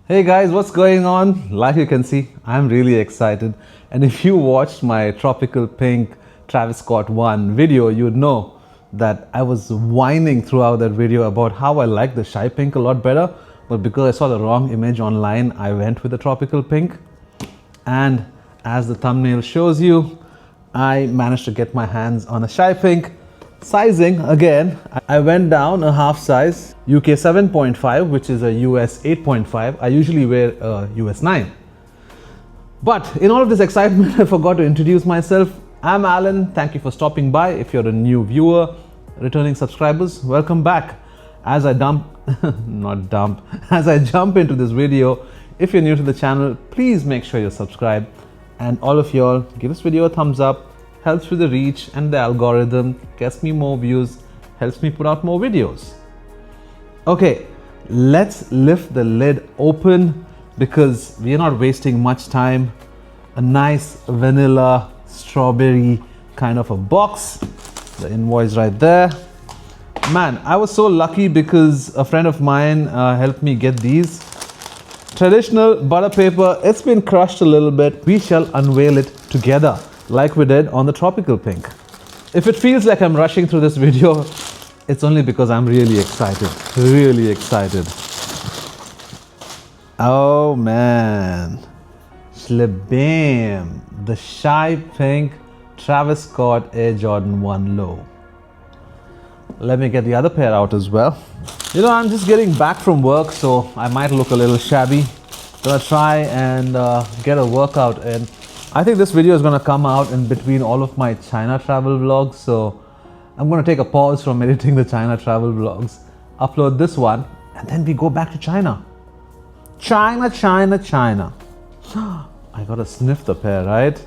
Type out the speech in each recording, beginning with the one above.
Hey guys, what's going on? Like you can see, I'm really excited. And if you watched my Tropical Pink Travis Scott 1 video, you'd know that I was whining throughout that video about how I like the Shy Pink a lot better. But because I saw the wrong image online, I went with the Tropical Pink. And as the thumbnail shows you, I managed to get my hands on a Shy Pink. Sizing, again, I went down a half size, UK 7.5, which is a US 8.5. I usually wear a US 9. But in all of this excitement, I forgot to introduce myself. I'm Alan. Thank you for stopping by. If you're a new viewer, returning subscribers, welcome back. As I as I jump into this video, if you're new to the channel, please make sure you're subscribed. And all of y'all, give this video a thumbs up. Helps with the reach and the algorithm, gets me more views, helps me put out more videos. Okay, let's lift the lid open because we are not wasting much time. A nice vanilla strawberry kind of a box. The invoice right there. Man, I was so lucky because a friend of mine helped me get these. Traditional butter paper, it's been crushed a little bit. We shall unveil it together, like we did on the Tropical Pink. If it feels like I'm rushing through this video, it's only because I'm really excited. Really excited. Oh man. Shlebam. The Shy Pink Travis Scott Air Jordan 1 Low. Let me get the other pair out as well. You know, I'm just getting back from work, so I might look a little shabby. Gonna try and get a workout in. I think this video is going to come out in between all of my China travel vlogs, so I'm going to take a pause from editing the China travel vlogs, upload this one, and then we go back to China. China. I got to sniff the pair, right?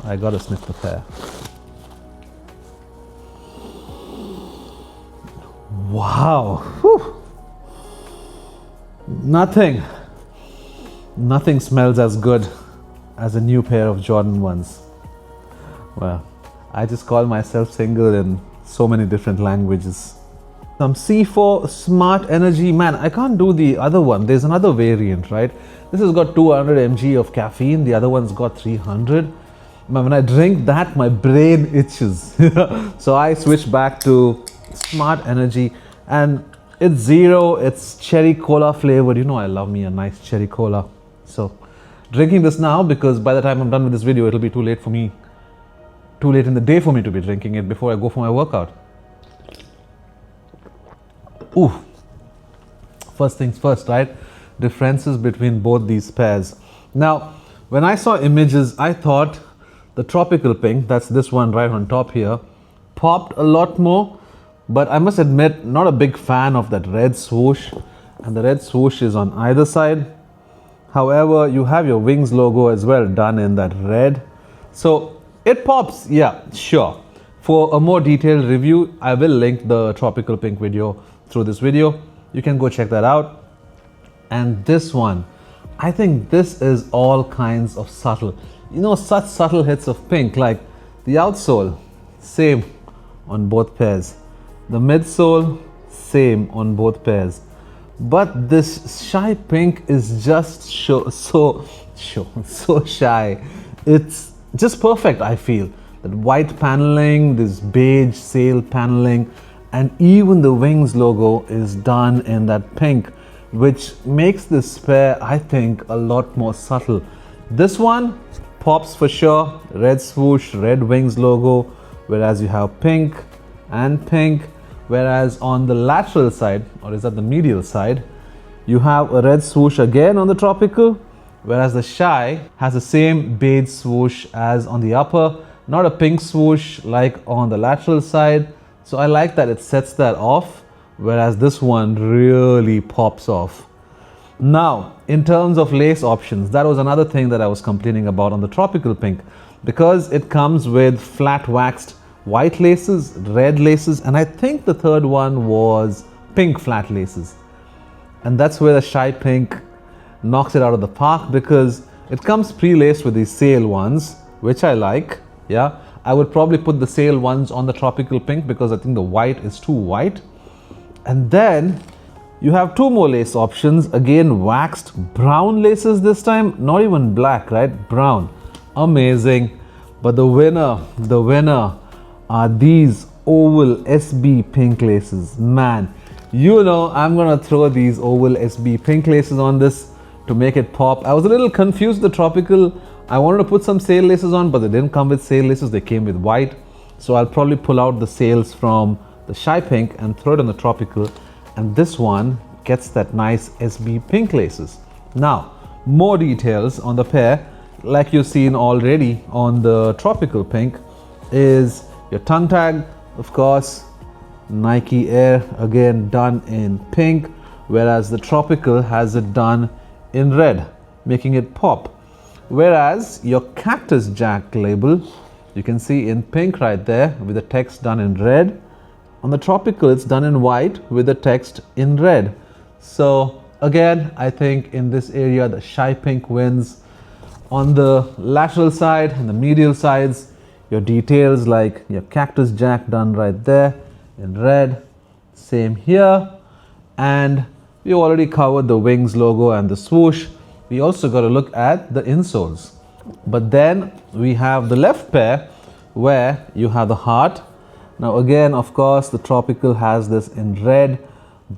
I got to sniff the pair. Wow. Whew. Nothing smells as good as a new pair of Jordan 1s. Well, I just call myself single in so many different languages. Some C4 Smart Energy. Man, I can't do the other one. There's another variant, right? This has got 200 mg of caffeine. The other one's got 300. Man, when I drink that, my brain itches. So I switch back to Smart Energy. And it's zero. It's cherry cola flavored. You know I love me a nice cherry cola. So drinking this now because by the time I'm done with this video, it'll be too late in the day for me to be drinking it before I go for my workout. Ooh. First things first, right? Differences between both these pairs. Now, when I saw images, I thought the Tropical Pink, that's this one right on top here, popped a lot more. But I must admit, not a big fan of that red swoosh. And the red swoosh is on either side. However, you have your Wings logo as well done in that red. So it pops, yeah, sure. For a more detailed review, I will link the Tropical Pink video through this video. You can go check that out. And this one, I think this is all kinds of subtle. You know, such subtle hits of pink, like the outsole, same on both pairs. The midsole, same on both pairs. But this Shy Pink is just so shy. It's just perfect, I feel. That white paneling, this beige sail paneling, and even the Wings logo is done in that pink, which makes this pair, I think, a lot more subtle. This one pops for sure, red swoosh, red Wings logo, whereas you have pink and pink. Whereas on the lateral side, or is that the medial side, you have a red swoosh again on the Tropical, whereas the Shy has the same beige swoosh as on the upper, not a pink swoosh like on the lateral side. So I like that it sets that off, whereas this one really pops off. Now, in terms of lace options, that was another thing that I was complaining about on the Tropical Pink, because it comes with flat waxed white laces, red laces, and I think the third one was pink flat laces. And that's where the Shy Pink knocks it out of the park, because it comes pre-laced with these sail ones, which I like. Yeah, I would probably put the sail ones on the Tropical Pink because I think the white is too white. And then You have two more lace options, again waxed brown laces this time, not even black, right? Brown. Amazing. But the winner are these oval SB pink laces. Man, you know I'm gonna throw these oval SB pink laces on this to make it pop. I was a little confused the tropical. I wanted to put some sail laces on, but they didn't come with sail laces, they came with white. So I'll probably pull out the sails from the shy pink and throw it on the tropical. And this one gets that nice SB pink laces. Now, more details on the pair, like you've seen already on the tropical pink, is your tongue tag, of course, Nike Air, again done in pink, whereas the tropical has it done in red, making it pop. Whereas your Cactus Jack label, you can see in pink right there with the text done in red. On the tropical, it's done in white with the text in red. So again, I think in this area, the shy pink wins. On the lateral side and the medial sides, your details like your Cactus Jack done right there in red, same here. And we already covered the Wings logo and the swoosh. We also got to look at the insoles. But then we have the left pair where you have the heart. Now again, of course, the tropical has this in red,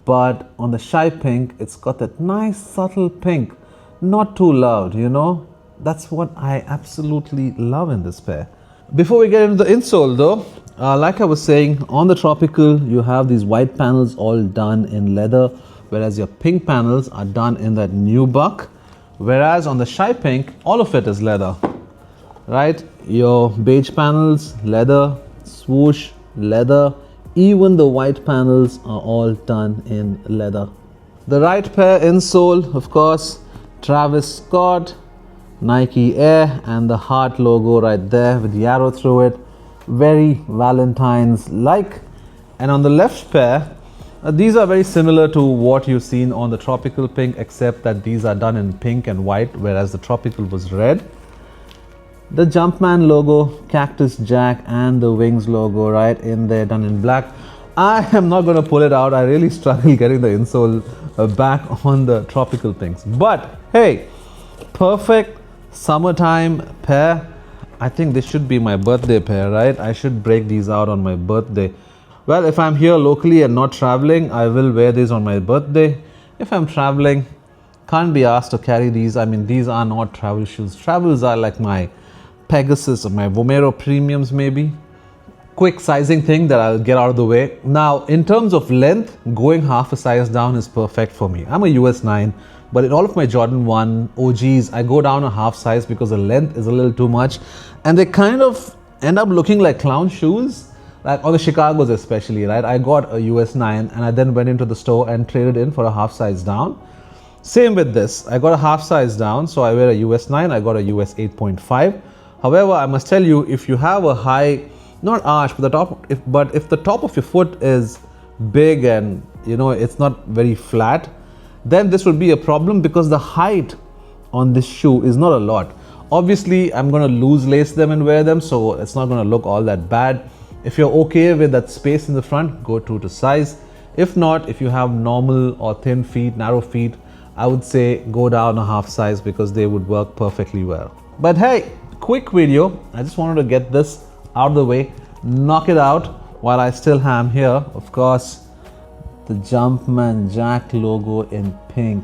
but on the shy pink, it's got that nice subtle pink, not too loud, you know. That's what I absolutely love in this pair. Before we get into the insole though, like I was saying, on the tropical, you have these white panels all done in leather, whereas your pink panels are done in that nubuck. Whereas on the shy pink, all of it is leather, right? Your beige panels, leather, swoosh, leather, even the white panels are all done in leather. The right pair insole, of course, Travis Scott, Nike Air, and the heart logo right there with the arrow through it. Very Valentine's-like. And on the left pair, these are very similar to what you've seen on the tropical pink, except that these are done in pink and white, whereas the tropical was red. The Jumpman logo, Cactus Jack, and the Wings logo right in there, done in black. I am not going to pull it out. I really struggle getting the insole back on the tropical pinks. But hey, perfect summertime pair. I think this should be my birthday pair, right? I should break these out on my birthday. Well, if I'm here locally and not traveling, I will wear these on my birthday. If I'm traveling, can't be asked to carry these. I mean, these are not travel shoes. Travels are like my Pegasus or my Vomero Premiums maybe. Quick sizing thing that I'll get out of the way. Now, in terms of length, going half a size down is perfect for me. I'm a US 9, but in all of my Jordan 1 OGs, I go down a half size because the length is a little too much. And they kind of end up looking like clown shoes. Like on the Chicagos especially, right? I got a US 9 and I then went into the store and traded in for a half size down. Same with this. I got a half size down, so I wear a US 9, I got a US 8.5. However, I must tell you, if you have a high, not arch, but if the top of your foot is big and you know it's not very flat, then this would be a problem because the height on this shoe is not a lot. Obviously, I'm going to loose lace them and wear them, so it's not going to look all that bad. If you're okay with that space in the front, go true to size. If not, if you have normal or thin feet, narrow feet, I would say go down a half size because they would work perfectly well. But hey, quick video. I just wanted to get this out of the way, knock it out while I still am here. Of course, the Jumpman Jack logo in pink.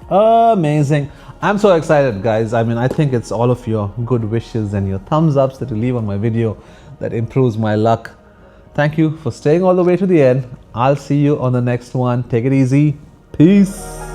Amazing. I'm so excited, guys. I mean, I think it's all of your good wishes and your thumbs ups that you leave on my video that improves my luck. Thank you for staying all the way to the end. I'll see you on the next one. Take it easy. Peace.